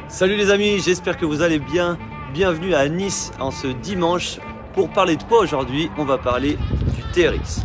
Salut les amis, j'espère que vous allez bien. Bienvenue à Nice en ce dimanche. Pour parler de quoi aujourd'hui? On va parler du TRX.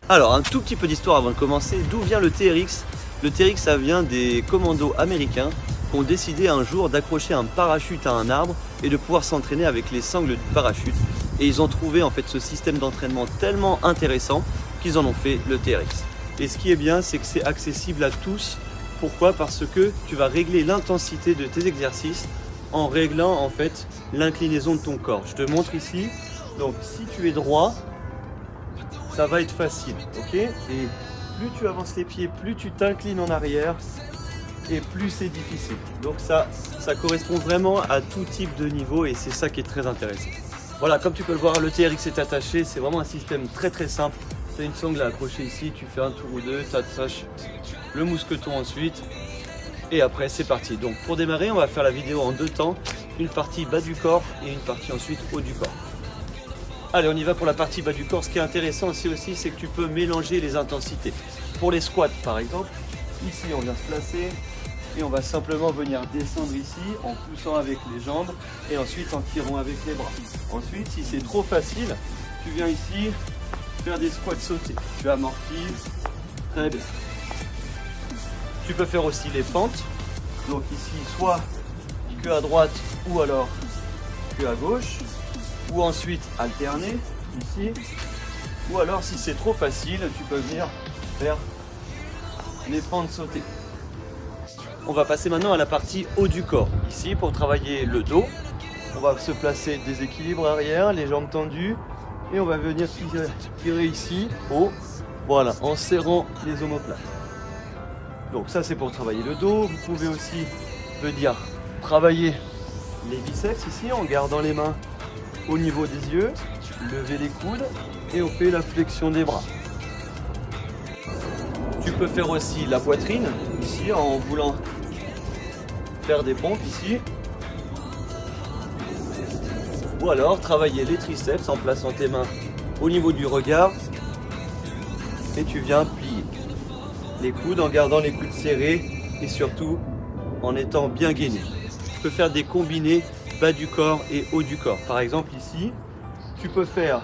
Alors un tout petit peu d'histoire avant de commencer. D'où vient le TRX? Le TRX, ça vient des commandos américains qui ont décidé un jour d'accrocher un parachute à un arbre et de pouvoir s'entraîner avec les sangles du parachute. Et ils ont trouvé en fait ce système d'entraînement tellement intéressant qu'ils en ont fait le TRX. Et ce qui est bien, c'est que c'est accessible à tous. Pourquoi? Parce que tu vas régler l'intensité de tes exercices en réglant en fait l'inclinaison de ton corps. Je te montre ici. Donc si tu es droit, ça va être facile, ok? Et plus tu avances les pieds, plus tu t'inclines en arrière et plus c'est difficile. Donc ça correspond vraiment à tout type de niveau et c'est ça qui est très intéressant. Voilà, comme tu peux le voir, le TRX est attaché. C'est vraiment un système très simple. Tu as une sangle à accrocher ici, tu fais un tour ou deux, tu attaches le mousqueton ensuite et après c'est parti. Donc pour démarrer, on va faire la vidéo en deux temps, une partie bas du corps et une partie ensuite haut du corps. Allez, on y va pour la partie bas du corps. Ce qui est intéressant aussi, c'est que tu peux mélanger les intensités. Pour les squats par exemple, ici on vient se placer et on va simplement venir descendre ici en poussant avec les jambes et ensuite en tirant avec les bras. Ensuite, si c'est trop facile, tu viens ici faire des squats sautés. Tu amortis, très bien. Tu peux faire aussi les fentes. Donc ici, soit que à droite ou alors que à gauche. Ou ensuite alterner ici. Ou alors si c'est trop facile, tu peux venir faire les fentes sautées. On va passer maintenant à la partie haut du corps. Ici, pour travailler le dos, on va se placer déséquilibre arrière, les jambes tendues. Et on va venir tirer ici, haut, voilà, en serrant les omoplates. Donc ça c'est pour travailler le dos. Vous pouvez aussi venir travailler les biceps ici en gardant les mains au niveau des yeux, lever les coudes et on fait la flexion des bras. Tu peux faire aussi la poitrine ici en voulant faire des pompes ici. Ou alors travailler les triceps en plaçant tes mains au niveau du regard et tu viens plier les coudes en gardant les coudes serrés et surtout en étant bien gainé. Tu peux faire des combinés bas du corps et haut du corps. Par exemple ici, tu peux faire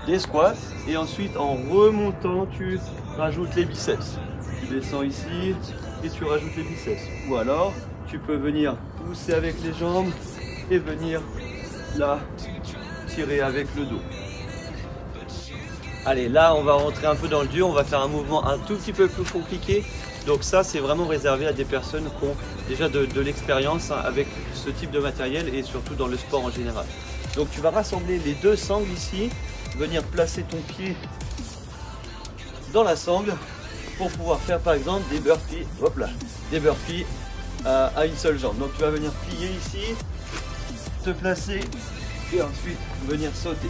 des squats et ensuite en remontant tu rajoutes les biceps. Tu descends ici et tu rajoutes les biceps. Ou alors tu peux venir pousser avec les jambes et venir là, tirer avec le dos. Allez, là on va rentrer un peu dans le dur, on va faire un mouvement un tout petit peu plus compliqué. Donc ça c'est vraiment réservé à des personnes qui ont déjà de l'expérience avec ce type de matériel et surtout dans le sport en général. Donc tu vas rassembler les deux sangles ici, venir placer ton pied dans la sangle pour pouvoir faire par exemple des burpees, hop là, des burpees à une seule jambe. Donc tu vas venir plier ici, te placer et ensuite venir sauter.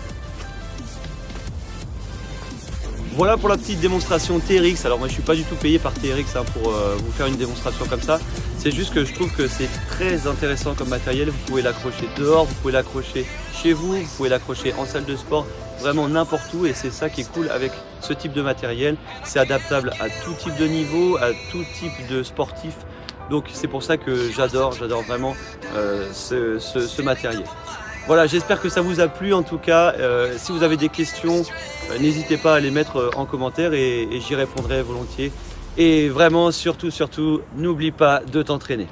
Voilà pour la petite démonstration TRX. Alors moi je suis pas du tout payé par TRX pour vous faire une démonstration comme ça. C'est juste que je trouve que c'est très intéressant comme matériel. Vous pouvez l'accrocher dehors, vous pouvez l'accrocher chez vous, vous pouvez l'accrocher en salle de sport, vraiment n'importe où. Et c'est ça qui est cool avec ce type de matériel. C'est adaptable à tout type de niveau, à tout type de sportif. Donc c'est pour ça que j'adore vraiment ce matériel. Voilà, j'espère que ça vous a plu en tout cas. Si vous avez des questions, n'hésitez pas à les mettre en commentaire et j'y répondrai volontiers. Et vraiment, surtout, n'oublie pas de t'entraîner.